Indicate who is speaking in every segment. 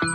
Speaker 1: Hello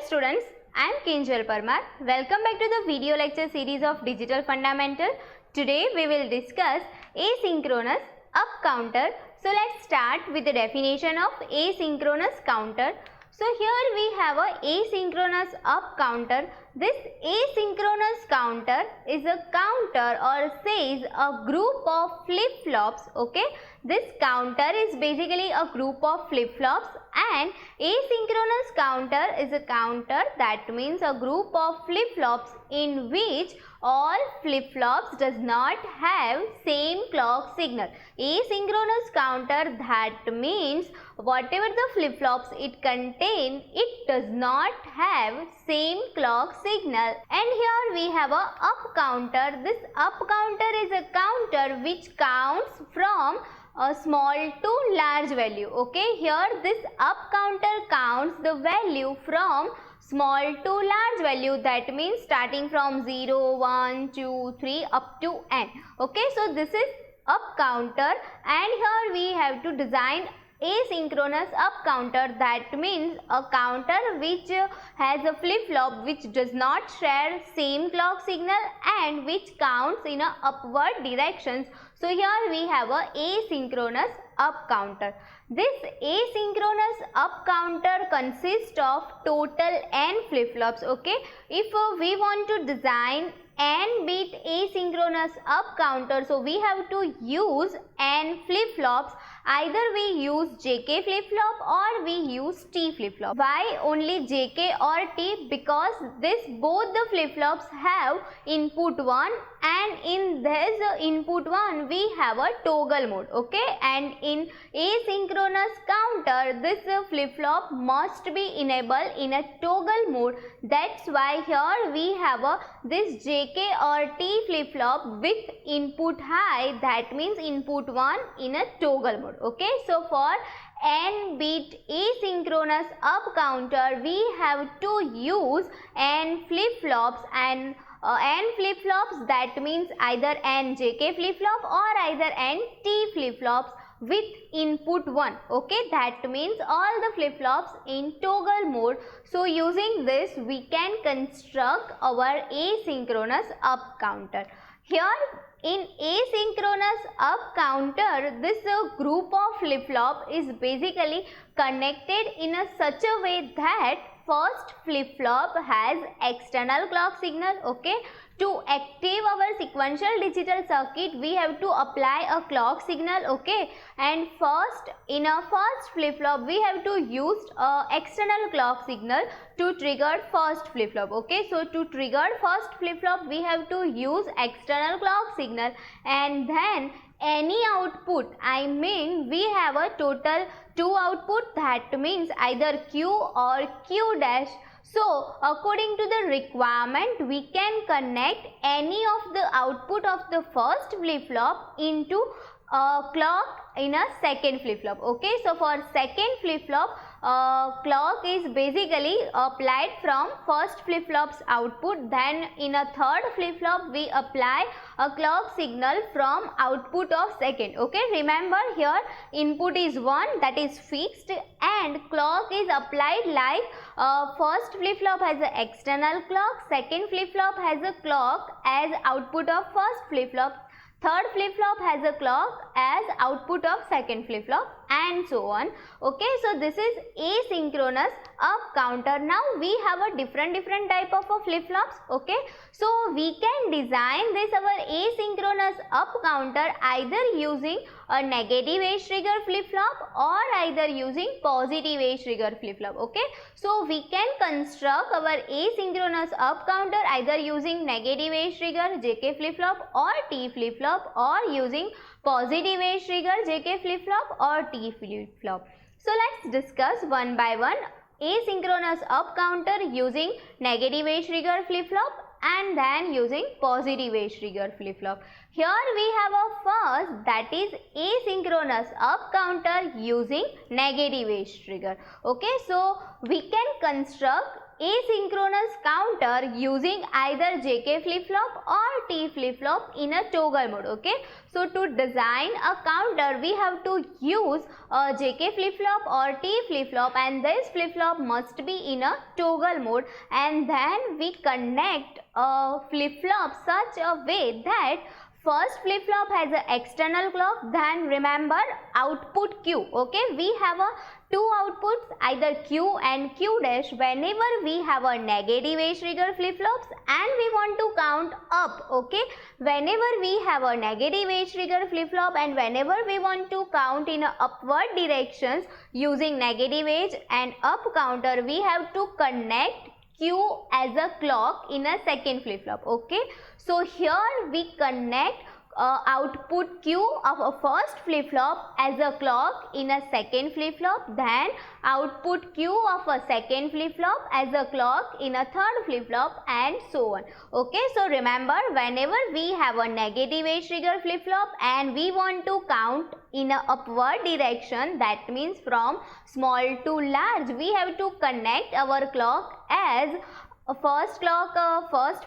Speaker 1: students, I am Kinjal Parmar. Welcome back to the video lecture series of Digital Fundamental. Today we will discuss asynchronous up counter. So let's start with the definition of asynchronous counter. So here we have a asynchronous up counter. This asynchronous counter is a counter or says a group of flip-flops. Okay, this counter is basically a group of flip-flops, and asynchronous counter is a counter that means a group of flip-flops in which all flip-flops does not have same clock signal. Asynchronous counter, that means whatever the flip-flops it contain, it does not have same clock signal. And here we have a up counter. This up counter is a counter which counts from a small to large value. Okay, here this up counter counts the value from small to large value, that means starting from 0, 1, 2, 3 up to n. Okay, so this is up counter, and here we have to design asynchronous up counter, that means a counter which has a flip-flop which does not share same clock signal and which counts in a upward directions. So here we have a asynchronous up counter. This asynchronous up counter consists of total n flip-flops. Okay, if we want to design n bit asynchronous up counter, so we have to use n flip-flops. Either we use JK flip-flop or we use T flip-flop. Why only JK or T? Because both the flip-flops have input 1, and in this input 1 we have a toggle mode. Okay, and in asynchronous counter this flip-flop must be enabled in a toggle mode. That's why here we have this JK or T flip-flop with input high, that means input 1 in a toggle mode. Okay, so for n bit asynchronous up counter we have to use n flip-flops, and n flip-flops, that means either n JK flip-flop or either n T flip-flops with input 1. Okay, that means all the flip-flops in toggle mode. So using this we can construct our asynchronous up counter. Here in asynchronous up counter, this group of flip-flop is basically connected in such a way that first flip-flop has external clock signal. Okay, to active our sequential digital circuit we have to apply a clock signal. Okay, and in a first flip-flop we have to use external clock signal to trigger first flip-flop. Okay, so to trigger first flip-flop we have to use external clock signal, and then any output, I mean we have a total 2 output, that means either Q or Q dash. So according to the requirement we can connect any of the output of the first flip-flop into a clock in a second flip-flop. Okay, so for second flip-flop clock is basically applied from first flip-flop's output, then in a third flip-flop we apply a clock signal from output of second. Okay, remember here input is 1, that is fixed, and clock is applied like first flip-flop has an external clock, second flip-flop has a clock as output of first flip-flop, third flip-flop has a clock as output of second flip-flop, and so on. Okay, so this is asynchronous up counter. Now we have a different type of flip-flops. Okay, so we can design this our asynchronous up counter either using a negative age trigger flip-flop or either using positive age trigger flip-flop. Okay, so we can construct our asynchronous up counter either using negative age trigger JK flip-flop or T flip-flop, or using positive age trigger JK flip-flop or T flip-flop. So let's discuss one by one asynchronous up counter using negative age trigger flip-flop and then using positive age trigger flip-flop. Here we have a first, that is asynchronous up counter using negative age trigger. Okay, so we can construct asynchronous counter using either JK flip-flop or T flip-flop in a toggle mode. Okay, so to design a counter we have to use a JK flip-flop or T flip-flop, and this flip-flop must be in a toggle mode, and then we connect a flip-flop such a way that first flip-flop has an external clock, then remember output Q. Okay, we have a two outputs, either Q and Q dash. Whenever we have a negative age trigger flip-flops and we want to count up, okay, whenever we have a negative age trigger flip-flop and whenever we want to count in a upward directions using negative age and up counter, we have to connect Q as a clock in a second flip-flop. Okay, so here we connect output Q of a first flip-flop as a clock in a second flip-flop, then output Q of a second flip-flop as a clock in a third flip-flop, and so on. Okay, so remember, whenever we have a negative age trigger flip-flop and we want to count in a upward direction, that means from small to large, we have to connect our clock as first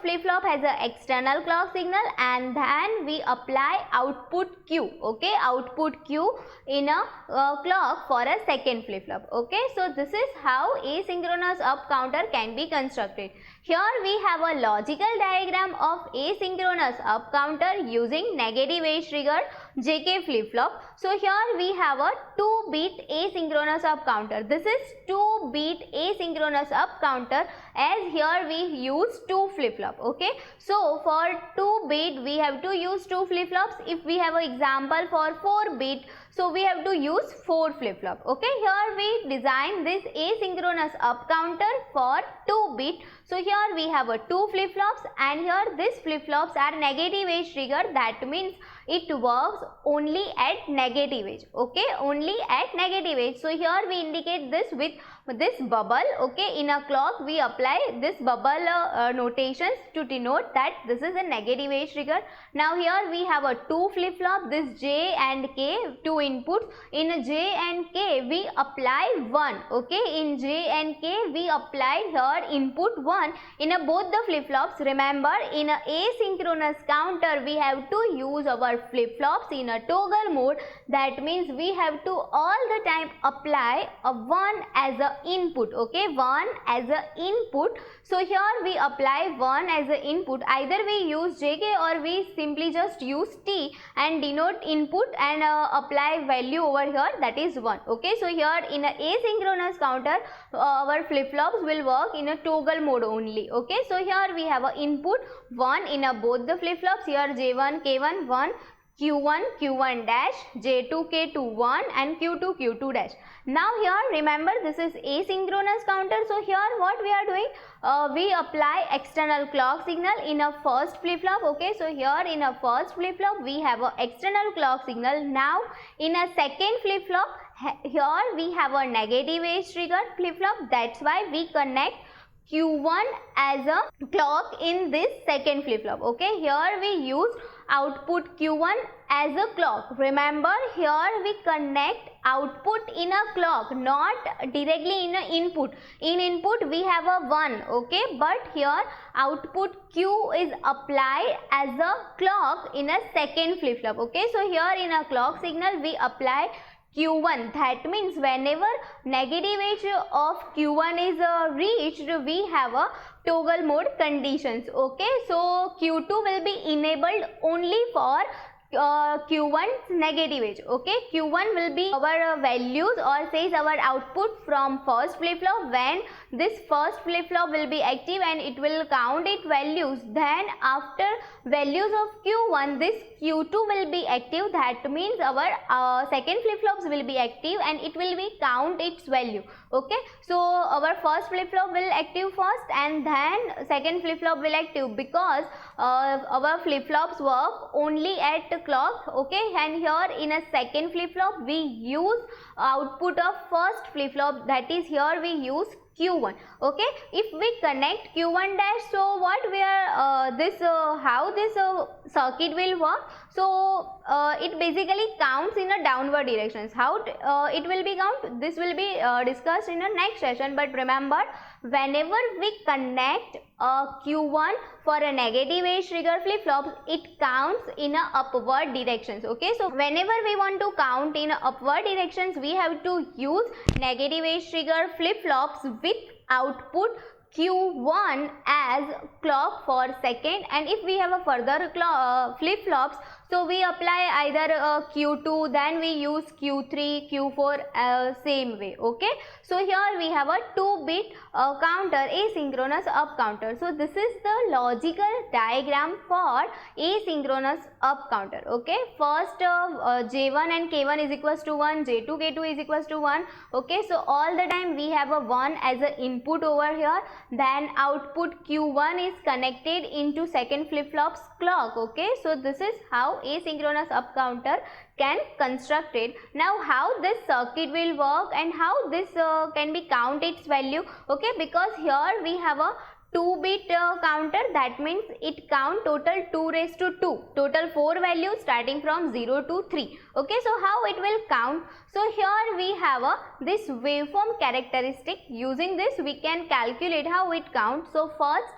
Speaker 1: flip-flop has an external clock signal, and then we apply output Q. Okay, output Q in a clock for a second flip-flop. Okay, so this is how asynchronous up counter can be constructed. Here we have a logical diagram of asynchronous up counter using negative age trigger JK flip-flop. So here we have a 2-bit asynchronous up counter. This is 2-bit asynchronous up counter, as here we use 2 flip-flop. Okay, so for 2-bit we have to use 2 flip-flops. If we have an example for 4-bit, so we have to use 4 flip-flop. Okay, here we design this asynchronous up counter for 2-bit. So here we have a 2 flip-flops, and here these flip-flops are negative age trigger. That means it works only at negative age. Okay, only at negative age. So here we indicate this with this bubble. Okay, in a clock we apply this bubble notations to denote that this is a negative age trigger. Now here we have a 2 flip-flop, this J and K, 2 inputs. In J and K we apply 1. Okay, in J and K we apply here input 1 in both the flip-flops. Remember, in a asynchronous counter we have to use our flip-flops in a toggle mode. That means we have to all the time apply a 1 as a input. Okay, 1 as a input. So here we apply 1 as a input. Either we use JK or we simply just use T and denote input and apply value over here, that is 1. Okay, so here in a asynchronous counter our flip-flops will work in a toggle mode only. Okay, so here we have a input 1 in both the flip-flops. Here J1 K1 1, Q1 Q1 dash, J2 K2 1, and Q2 Q2 dash. Now here remember, this is asynchronous counter. So here what we are doing, we apply external clock signal in a first flip-flop. Okay, so here in a first flip-flop we have a external clock signal. Now in a second flip-flop, here we have a negative age trigger flip-flop. That's why we connect Q1 as a clock in this second flip-flop. Okay, here we use output Q1 as a clock. Remember, here we connect output in a clock, not directly in a input. In input we have a 1. Okay, but here output Q is applied as a clock in a second flip-flop. Okay, so here in a clock signal we apply Q1. That means whenever negative age of Q1 is reached, we have a toggle mode conditions. Okay, so Q2 will be enabled only for Q1's negative age. Okay, Q1 will be our values or says our output from first flip-flop. When this first flip-flop will be active and it will count its values, then after values of Q1 this Q2 will be active. That means our second flip-flops will be active and it will be count its value. Okay, so our first flip-flop will active first and then second flip-flop will active, because our flip-flops work only at clock. Okay, and here in a second flip-flop we use output of first flip-flop, that is here we use Q1. Okay, if we connect Q1 dash, so what we are how this circuit will work? So it basically counts in a downward directions. How it will be count? This will be discussed in the next session. But remember, whenever we connect Q1 for a negative age trigger flip flops, it counts in a upward directions. Okay, so whenever we want to count in upward directions, we have to use negative age trigger flip flops with output Q1 as clock for second, and if we have a further flip flops, so we apply either Q2, then we use Q3, Q4 same way. Okay, so here we have a 2-bit counter, asynchronous up counter. So this is the logical diagram for asynchronous up counter. Okay, first J1 and K1 is equals to 1, J2, K2 is equals to 1. Okay, so all the time we have a 1 as a input over here, then output Q1 is connected into second flip flops clock. Okay, so this is how asynchronous up counter can construct it. Now how this circuit will work and how this can be count its value. Okay, because here we have a 2-bit counter, that means it count total 2 raised to 2, total 4 values starting from 0 to 3. Okay, so how it will count? So here we have this waveform characteristic. Using this we can calculate how it counts. So first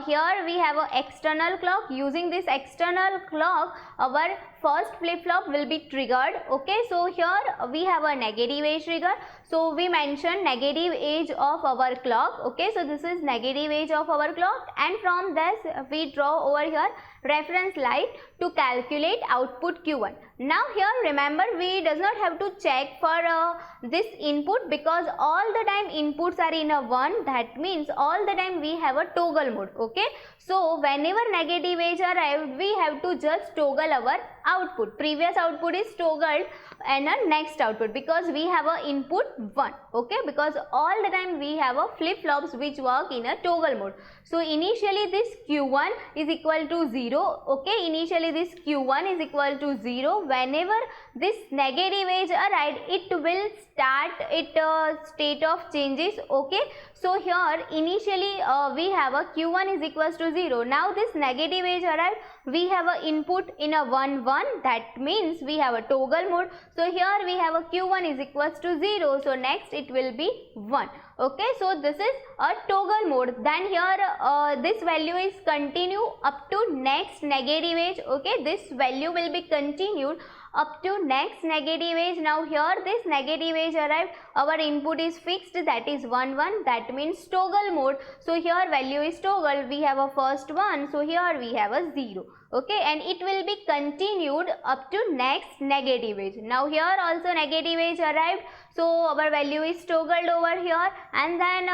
Speaker 1: here we have a external clock. Using this external clock, our first flip flop will be triggered. Okay, so here we have a negative age trigger. So we mentioned negative age of our clock. Okay, so this is negative age of our clock, and from this we draw over here reference light to calculate output Q1. Now here remember, we does not have to check for this input, because all the time inputs are in a 1, that means all the time we have a toggle mode. Okay, so whenever negative age arrived, we have to just toggle our output. Previous output is toggled and a next output, because we have a input 1. Okay, because all the time we have a flip flops which work in a toggle mode. So initially this Q1 is equal to 0. Okay, initially this Q1 is equal to 0. Whenever this negative age arrived, it will start its state of changes. Okay, so here initially we have a Q1 is equals to 0. Now this negative age arrived, we have a input in a 1 1, that means we have a toggle mode. So here we have a Q1 is equals to 0. So next it will be 1. Okay, so this is a toggle mode. Then here this value is continue up to next negative age. Okay, this value will be continued up to next negative age. Now here this negative age arrived, our input is fixed, that is 1 1, that means toggle mode. So here value is toggle, we have a first 1, so here we have a 0. Okay, and it will be continued up to next negative age. Now here also negative age arrived, so our value is toggled over here, and then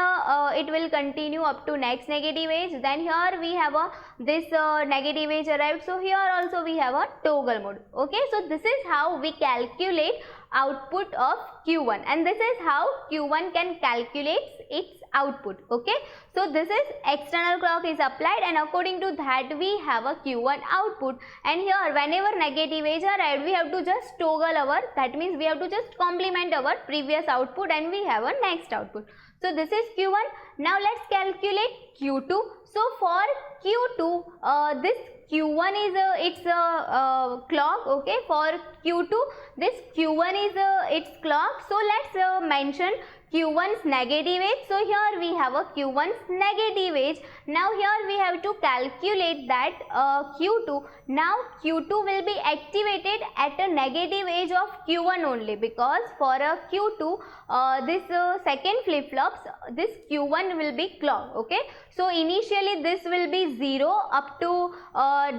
Speaker 1: it will continue up to next negative age. Then here we have this negative age arrived, so here also we have a toggle mode. Okay, so this is how we calculate output of Q1, and this is how Q1 can calculate its output. Okay, so this is external clock is applied, and according to that we have a Q1 output. And here whenever negative age arrived, we have to just toggle our, that means we have to just complement our previous output, and we have a next output. So this is Q1. Now let's calculate Q2. So for Q2, this Q1 is its clock. Okay, for Q2 this Q1 is its clock. So let's mention Q1's negative age. So here we have a Q1's negative age. Now here we have to calculate that Q2. Now Q2 will be activated at a negative age of Q1 only, because for a Q2 this second flip flops, this Q1 will be clock. Okay, so initially this will be 0 up to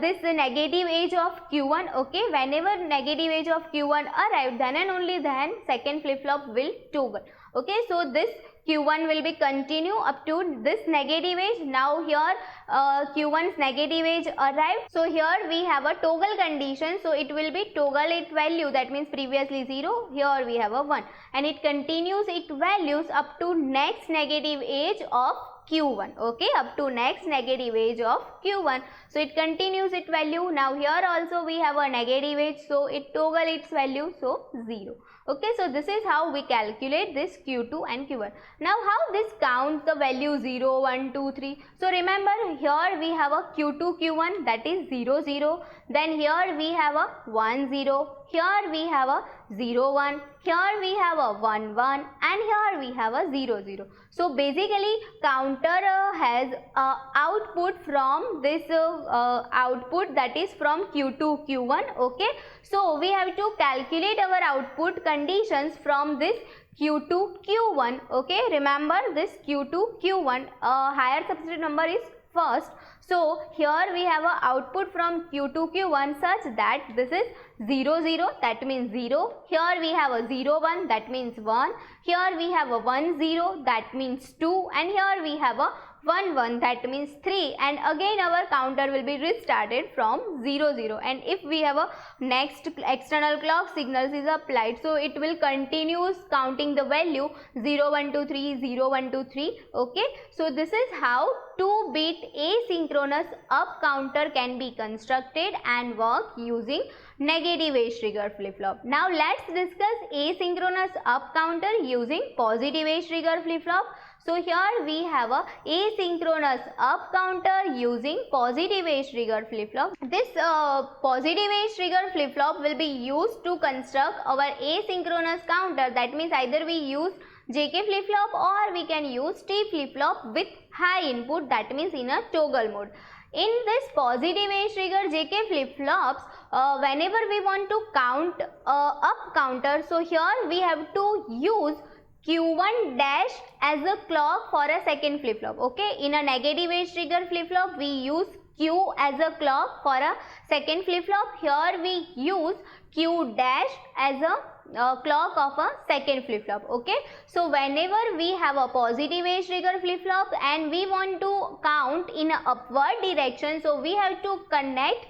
Speaker 1: this negative age of Q1. Okay, whenever negative age of Q1 arrived, then and only then second flip flop will toggle. Okay, so this Q1 will be continue up to this negative age. Now here Q1's negative age arrived, so here we have a toggle condition, so it will be toggle its value, that means previously 0, here we have a 1, and it continues its values up to next negative age of Q1. Okay, up to next negative age of Q1, so it continues its value. Now here also we have a negative age, so it toggle its value, so 0. Okay, so this is how we calculate this Q2 and Q1. Now how this counts the value 0, 1, 2, 3. So remember, here we have a Q2, Q1, that is 0, 0. Then here we have a 1, 0. Here we have a 0, 1. Here we have a 1, 1. And here we have a 0, 0. So basically counter has output from this output, that is from Q2, Q1. Okay, so we have to calculate our output conditions from this Q2, Q1. Okay, remember this Q2, Q1, higher substitute number is first. So here we have a output from Q2, Q1 such that this is 0, 0, that means 0. Here we have a 0, 1, that means 1. Here we have a 1, 0, that means 2. And here we have a 1, 1, that means 3. And again our counter will be restarted from 0, 0. And if we have a next external clock signals is applied, so it will continues counting the value 0, 1, 2, 3, 0, 1, 2, 3. Okay, so this is how 2-bit asynchronous up counter can be constructed and work using negative age trigger flip-flop. Now let's discuss asynchronous up counter using positive age trigger flip-flop. So here we have a asynchronous up counter using positive age trigger flip-flop. This positive age trigger flip-flop will be used to construct our asynchronous counter. That means either we use JK flip-flop or we can use T flip-flop with high input, that means in a toggle mode. In this positive age trigger JK flip-flops, whenever we want to count up counter, so here we have to use Q1 dash as a clock for a second flip-flop. Okay, in a negative age trigger flip-flop we use Q as a clock for a second flip-flop. Here we use Q dash as a clock of a second flip-flop. Okay, so whenever we have a positive age trigger flip-flop and we want to count in a upward direction, so we have to connect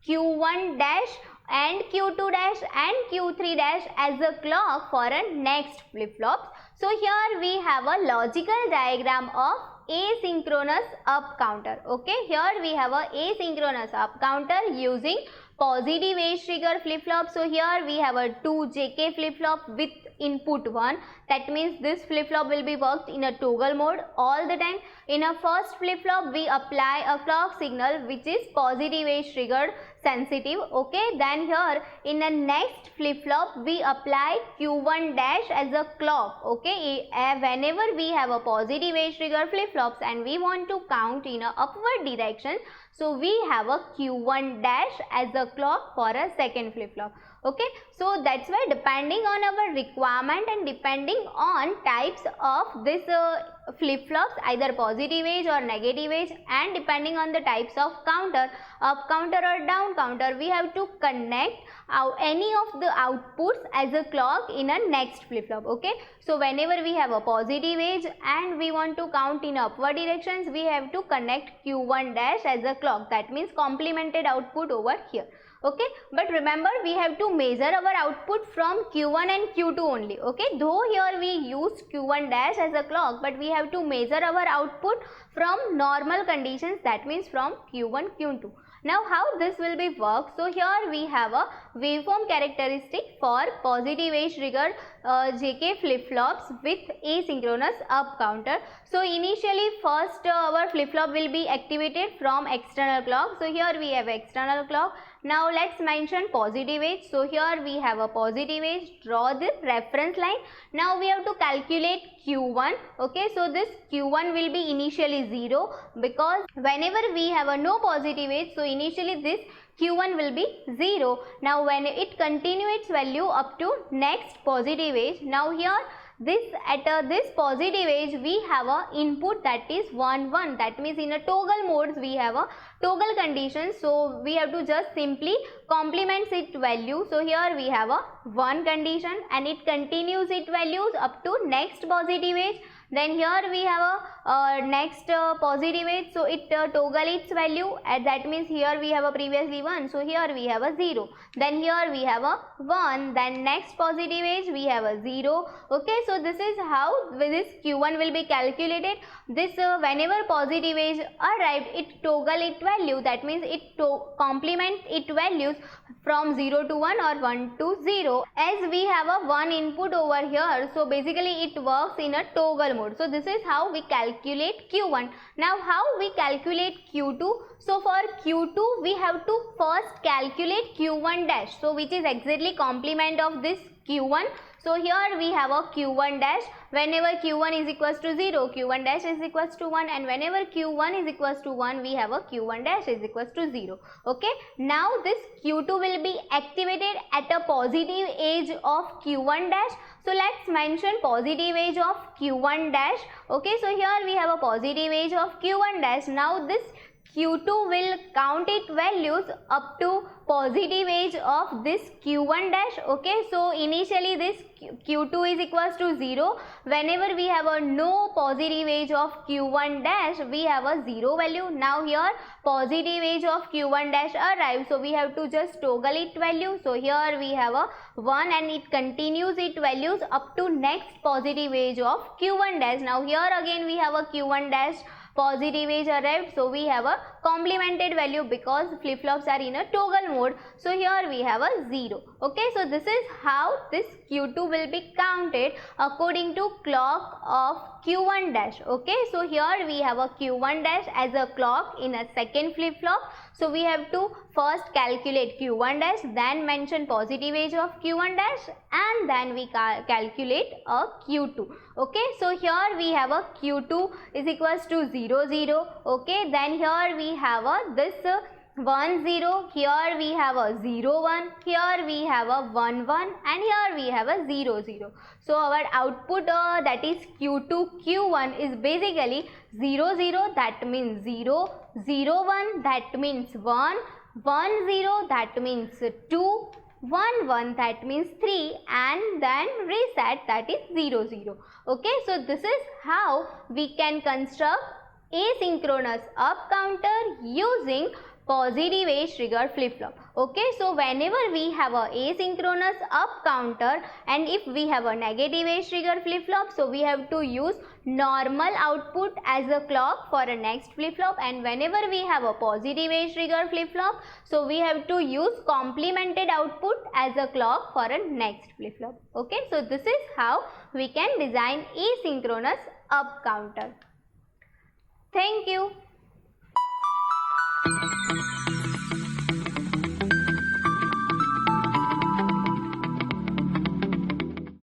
Speaker 1: Q1 dash and Q2 dash and Q3 dash as a clock for a next flip-flops. So here we have a logical diagram of asynchronous up counter. Okay, here we have a asynchronous up counter using positive age trigger flip-flop. So here we have a 2 JK flip-flop with input 1. That means this flip-flop will be worked in a toggle mode all the time. In a first flip-flop we apply a clock signal which is positive age triggered sensitive. Okay, then here in the next flip-flop we apply Q1 dash as a clock. Okay, whenever we have a positive age trigger flip-flops and we want to count in a upward direction, so we have a Q1 dash as a clock for a second flip-flop. Okay, so that's why depending on our requirement and depending on types of this flip-flops, either positive age or negative age, and depending on the types of counter, up counter or down counter, we have to connect any of the outputs as a clock in a next flip-flop. Okay, so whenever we have a positive age and we want to count in upward directions, we have to connect Q1 dash as a clock. That means complemented output over here. Okay, but remember we have to measure our output from Q1 and Q2 only. Okay, though here we use Q1 dash as a clock, but we have to measure our output from normal conditions, that means from Q1, Q2. Now how this will be worked? So here we have a waveform characteristic for positive age triggered JK flip-flops with asynchronous up counter. So initially first our flip-flop will be activated from external clock. So here we have external clock. Now let's mention positive age. So here we have a positive age. Draw this reference line. Now we have to calculate Q1. Okay, so this Q1 will be initially 0 because whenever we have a no positive age, so initially this Q1 will be 0. Now when it continue its value up to next positive age, now here this at this positive age we have a input that is 1 1. That means in a toggle modes we have a toggle condition, so we have to just simply complement its value. So here we have a 1 condition and it continues its values up to next positive age. Then here we have a next positive edge, so it toggle its value, and that means here we have a previously 1, so here we have a 0. Then here we have a 1, then next positive edge we have a 0. Okay, so this is how this Q1 will be calculated. This whenever positive edge arrived, it toggle its value, that means it complement its values from 0 to 1 or 1 to 0. As we have a 1 input over here, so basically it works in a toggle mode. So this is how we calculate Q1. Now how we calculate Q2? So for Q2 we have to first calculate Q1 dash, so which is exactly complement of this Q1. So here we have a Q1 dash. Whenever Q1 is equals to 0, Q1 dash is equals to 1, and whenever Q1 is equals to 1, we have a Q1 dash is equals to 0. Okay, now this Q2 will be activated at a positive edge of Q1 dash. So let's mention positive edge of Q1 dash. Okay, so here we have a positive edge of Q1 dash. Now this Q2 will count its values up to positive edge of this Q1 dash. Okay, so initially this Q2 is equals to 0. Whenever we have a no positive edge of Q1 dash, we have a 0 value. Now here positive edge of Q1 dash arrives, so we have to just toggle its value. So here we have a 1 and it continues its values up to next positive edge of Q1 dash. Now here again we have a Q1 dash positive edge arrived, so we have a complemented value because flip-flops are in a toggle mode. So here we have a 0. Okay, so this is how this Q2 will be counted according to clock of Q1 dash. Okay, so here we have a Q1 dash as a clock in a second flip-flop. So we have to first calculate Q1 dash, then mention positive edge of Q1 dash, and then we calculate a Q2. Okay, so here we have a Q2 is equals to 0 0. Okay, then here we have a this 1 0, here we have a 0 1, here we have a 1 1, and here we have a 0 0. So our output that is Q2 Q1 is basically 0 0, that means 0, 0 1, that means 1, 1 0, that means 2, 1 1, that means 3, and then reset, that is 0 0. Okay, so this is how we can construct asynchronous up counter using positive edge trigger flip-flop. Okay, so whenever we have a asynchronous up counter and if we have a negative edge trigger flip-flop, so we have to use normal output as a clock for a next flip-flop, and whenever we have a positive edge trigger flip-flop, so we have to use complemented output as a clock for a next flip-flop. Okay, so this is how we can design asynchronous up counter. Thank you.